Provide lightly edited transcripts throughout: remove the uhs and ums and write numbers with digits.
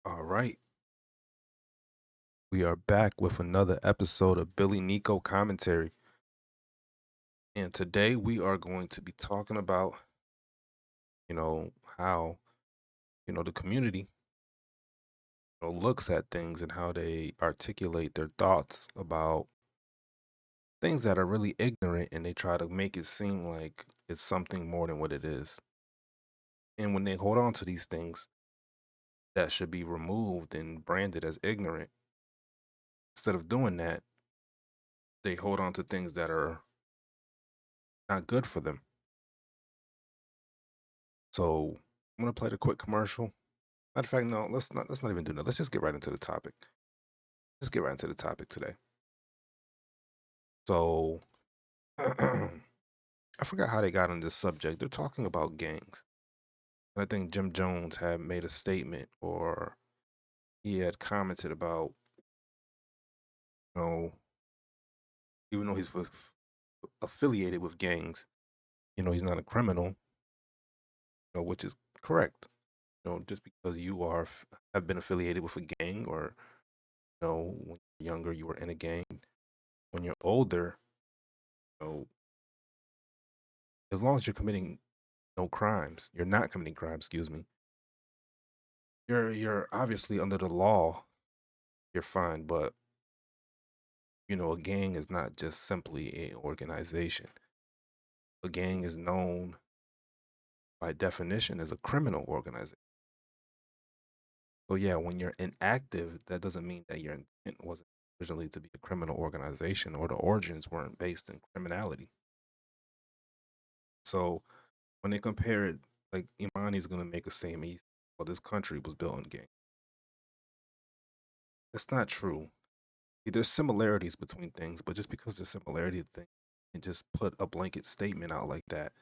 All right. We are back with another episode of BILLINICO commentary. And today we are going to be talking about, how, the community, looks at things and how they articulate their thoughts about things that are really ignorant and they try to make it seem like it's something more than what it is. And when they hold on to these things that should be removed and branded as ignorant, instead of doing that, they hold on to things that are not good for them. So I'm gonna play the quick commercial. Matter of fact, no, let's not even do that. Let's just get right into the topic. Let's get right into the topic today. So I forgot how they got on this subject. They're talking about gangs. And I think Jim Jones had made a statement or he had commented about, you know, even though affiliated with gangs, he's not a criminal, which is correct. Just because you have been affiliated with a gang or, when you're younger, you were in a gang. When you're older, you know, as long as you're committing no crimes, you're not committing crimes, excuse me. You're obviously under the law, you're fine, but a gang is not just simply an organization. A gang is known by definition as a criminal organization. So yeah, when you're inactive, that doesn't mean that your intent wasn't originally to be a criminal organization or the origins weren't based in criminality. So when they compare it, like Imani's gonna make a statement, well, this country was built on gang. That's not true. There's similarities between things, but just because there's similarity to things, and just put a blanket statement out like that,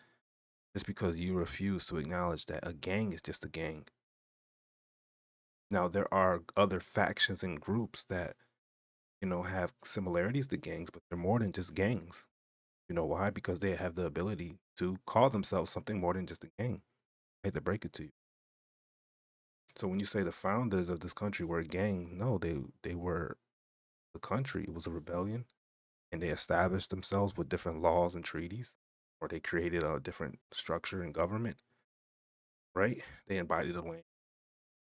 just because you refuse to acknowledge that a gang is just a gang. Now there are other factions and groups that have similarities to gangs, but they're more than just gangs. You know why? Because they have the ability to call themselves something more than just a gang. I hate to break it to you. So when you say the founders of this country were a gang, no, they were the country. It was a rebellion and they established themselves with different laws and treaties, or they created a different structure and government, right? They embodied the land.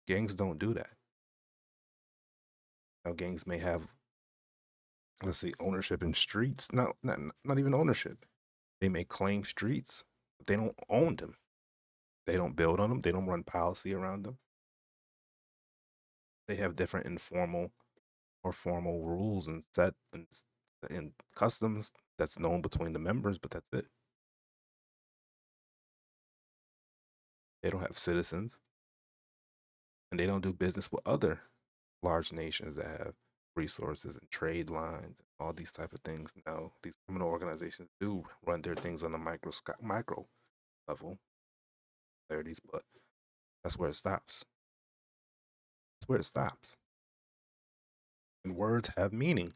Gangs don't do that. Now, gangs may have, let's say, ownership in streets. Not even ownership. They may claim streets, but they don't own them. They don't build on them. They don't run policy around them. They have different informal or formal rules and customs that's known between the members, but that's it. They don't have citizens, and they don't do business with other large nations that have resources and trade lines and all these type of things. Now, these criminal organizations do run their things on a micro level, but that's where it stops. That's where it stops. And words have meaning.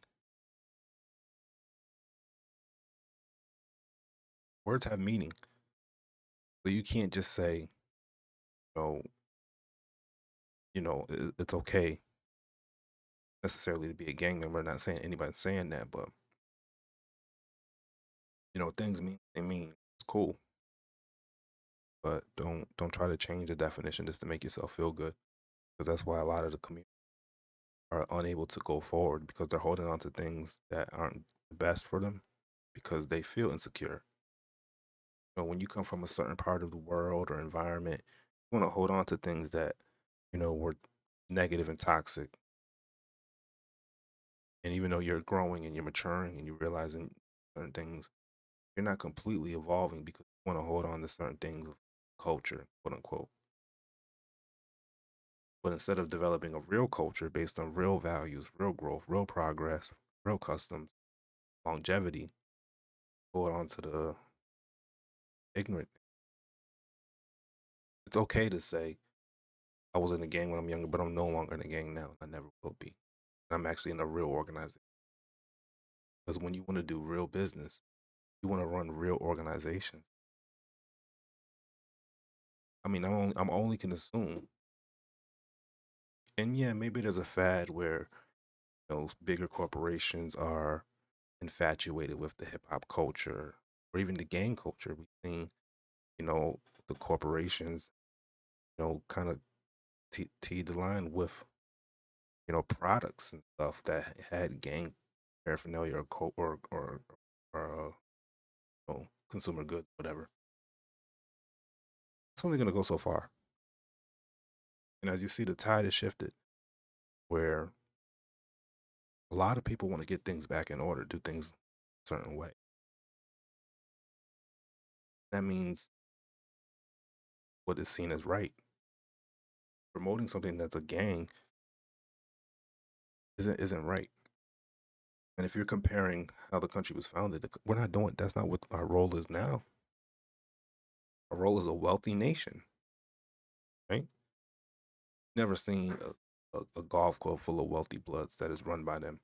Words have meaning. So you can't just say, know, it's okay necessarily to be a gang member. Not saying anybody's saying that, but things mean they mean. It's cool, but don't try to change the definition just to make yourself feel good. Because that's why a lot of the community are unable to go forward because they're holding on to things that aren't the best for them because they feel insecure. When you come from a certain part of the world or environment, you want to hold on to things that were negative and toxic. And even though you're growing and you're maturing and you're realizing certain things, you're not completely evolving because you want to hold on to certain things of culture, quote unquote. But instead of developing a real culture based on real values, real growth, real progress, real customs, longevity, hold on to the ignorant. It's okay to say, I was in a gang when I'm younger, but I'm no longer in a gang now. I never will be. I'm actually in a real organization. Because when you want to do real business, you want to run real organizations. I mean, I'm only can assume And yeah, maybe there's a fad where bigger corporations are infatuated with the hip hop culture or even the gang culture. We've seen, you know, the corporations, kind of teed the line with, products and stuff that had gang paraphernalia or consumer goods, whatever. It's only gonna go so far. And as you see, the tide has shifted where a lot of people want to get things back in order, do things a certain way. That means what is seen as right. Promoting something that's a gang isn't right. And if you're comparing how the country was founded, we're not doing. That's not what our role is now. Our role is a wealthy nation, right? Never seen a golf club full of wealthy bloods that is run by them.